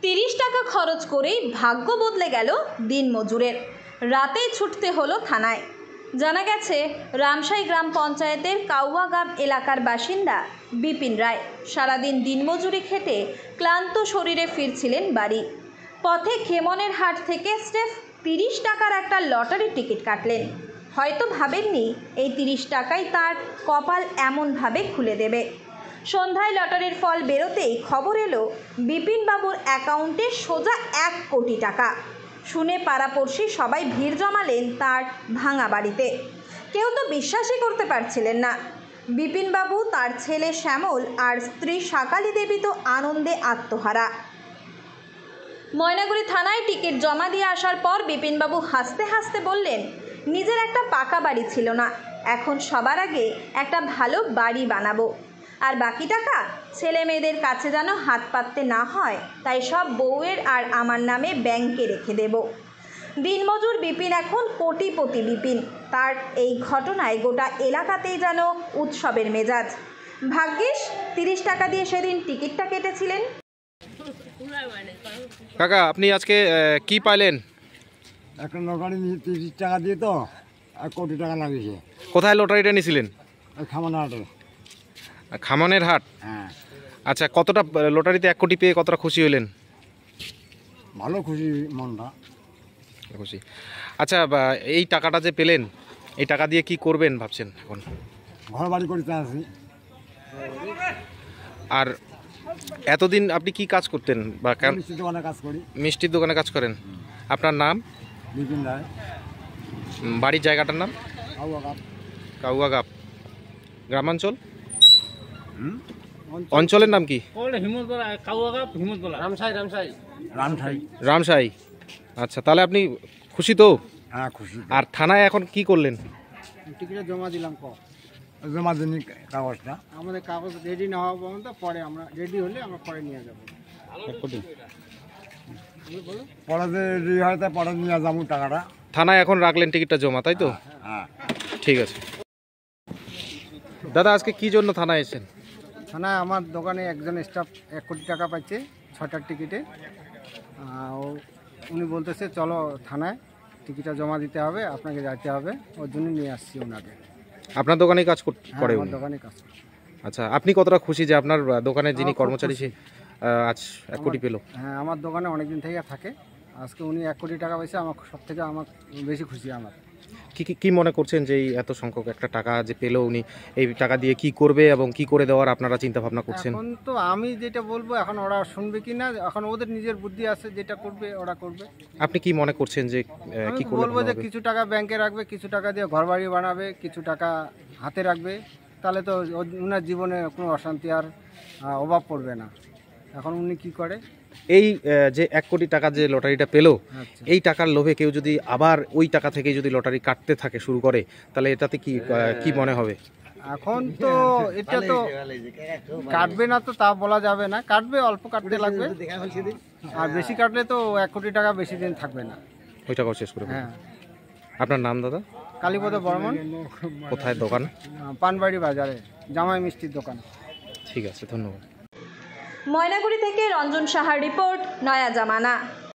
30 টাকা খরচ করেই ভাগ্য বদলে গেল দিনমজুরের। রাতেই ছুটতে হলো থানায়। জানা গেছে, রামশাই গ্রাম পঞ্চায়েতের কাউয়াগাব এলাকার বাসিন্দা বিপিন রায় সারাদিন দিনমজুরি খেটে ক্লান্ত শরীরে ফিরছিলেন বাড়ি। পথে খেমনের হাট থেকে স্রেফ 30 টাকার একটা লটারির টিকিট কাটলেন। হয়তো ভাবেননি এই 30 টাকাই তার কপাল এমনভাবে খুলে দেবে। সন্ধ্যায় লটারির ফল বেরোতেই খবর এলো বিপিনবাবুর অ্যাকাউন্টে সোজা 1 কোটি টাকা। শুনে পাড়াপড়শি সবাই ভিড় জমালেন তার ভাঙা বাড়িতে। কেউ তো বিশ্বাসই করতে পারছিলেন না। বিপিনবাবু, তার ছেলে শ্যামল আর স্ত্রী শাকালী দেবী তো আনন্দে আত্মহারা। ময়নাগুড়ি থানায় টিকিট জমা দিয়ে আসার পর বিপিনবাবু হাসতে হাসতে বললেন, নিজের একটা পাকা বাড়ি ছিল না, এখন সবার আগে একটা ভালো বাড়ি বানাবো, আর বাকি টাকা ছেলে মেয়েদের কাছে যেন হাত পাততে না হয়, তাই সব বউয়ের আর আমার নামে ব্যাংকে রেখে দেব। দিনমজুর বিপিন এখন কোটিপতি বিপিন। তার এই ঘটনায় গোটা এলাকাতেই যেন উৎসবের মেজাজ। ভাগ্যিস 30 টাকা দিয়ে সেদিন টিকিটটা কেটেছিলেন। কাকা, আপনি আজকে কি পাইলেন? একটা লটারি নিয়ে 30 টাকা দিয়ে তো 1 কোটি টাকা লাগিয়েছে। কোথায় লটারিটা নিয়েছিলেন? খামানা হাটে। খামানের হাট? হ্যাঁ। আচ্ছা, কতটা লটারিতে 1 কোটি পেয়ে কতটা খুশি হলেন? ভালো খুশি মনটা। খুশি। আচ্ছা, এই টাকাটা যে পেলেন, এই টাকা দিয়ে কি করবেন ভাবছেন এখন? ঘর বাড়ি করতে আসি। আর এতদিন আপনি কি কাজ করতেন? বা মিষ্টির দোকানে কাজ করি। মিষ্টির দোকানে কাজ করেন। আপনার নাম? বিপিন রায়। বাড়ির জায়গাটার নাম? কাউয়াগাব। কাউয়াগাব গ্রামাঞ্চল? অঞ্চলের নাম কি? রামশাই। আচ্ছা, তাহলে আপনি খুশি তো? হ্যাঁ, খুশি। আর থানায় এখন কি করলেন? টিকিটে জমা দিলাম। জমা দিনি কাগজটা। আমাদের কাগজ রেডি না হওয়া পর্যন্ত পরে আমরা রেডি হলে আমরা পরে নিয়ে যাবো। পরে যে রেডি হয় তা পরে নিয়ে যাবো টাকাটা। থানায় এখন রাখলেন টিকিটটা জমা, তাই তো? হ্যাঁ, ঠিক আছে। দাদা, আজকে কি জন্য থানায় এসেছেন? থানায় আমার দোকানে একজন স্টাফ 1 কোটি টাকা পাচ্ছে 6টার টিকিটে। উনি বলতেছে চলো থানায়, টিকিটটা জমা দিতে হবে, আপনাকে যাইতে হবে, ওর জন্য নিয়ে আসছি ওনাকে। আপনার দোকানে কাজ করে? আমার দোকানে কাজ করে। আচ্ছা, আপনি কতটা খুশি যে আপনার দোকানে যিনি কর্মচারী সে আজ 1 কোটি পেল? হ্যাঁ, আমার দোকানে অনেকদিন থেকে থাকে। আজকে উনি 1 কোটি টাকা পাইছে, আমার সব থেকে আমার বেশি খুশি। আমার কি মনে করছেন যে এই এত সংখ্যক একটা টাকা যে পেলো, উনি এই টাকা দিয়ে কি করবে এবং কি করে দেওয়ার আপনারা চিন্তা ভাবনা করছেন? এখন তো আমি যেটা বলবো, এখন ওরা শুনবে কি না, এখন ওদের নিজের বুদ্ধি আছে, যেটা করবে ওরা করবে। আপনি কি মনে করছেন যে কি করলে বলবো যে কিছু টাকা ব্যাংকে রাখবে, কিছু টাকা দিয়ে ঘরবাড়ি বানাবে, কিছু টাকা হাতে রাখবে, তাহলে তো ওনার জীবনে কোনো অশান্তি আর অভাব পড়বে না। এখন উনি কি করে, এই যে 1 কোটি টাকা যে লটারিটা পেলো, আচ্ছা, এই টাকার লোভে কেউ যদি আবার ওই টাকা থেকে যদি লটারি কাটতে থাকে শুরু করে, তাহলে এটাতে কি মনে হবে? এখন তো এটা তো কাটবে না, তো তা বলা যাবে না। কাটবে, অল্প কাটতে লাগবে, আর বেশি কাটলে তো 1 কোটি টাকা বেশি দিন থাকবে না। ওই টাকাও শেষ করে হ্যাঁ। আপনার নাম দাদা? কালীপদ বর্মন। কোথায় দোকান? পানবাড়ি বাজারে, জামাই মিষ্টির দোকান। ঠিক আছে, ধন্যবাদ। ময়নাগুড়ি থেকে রঞ্জন সাহার রিপোর্ট, নয়া জামানা।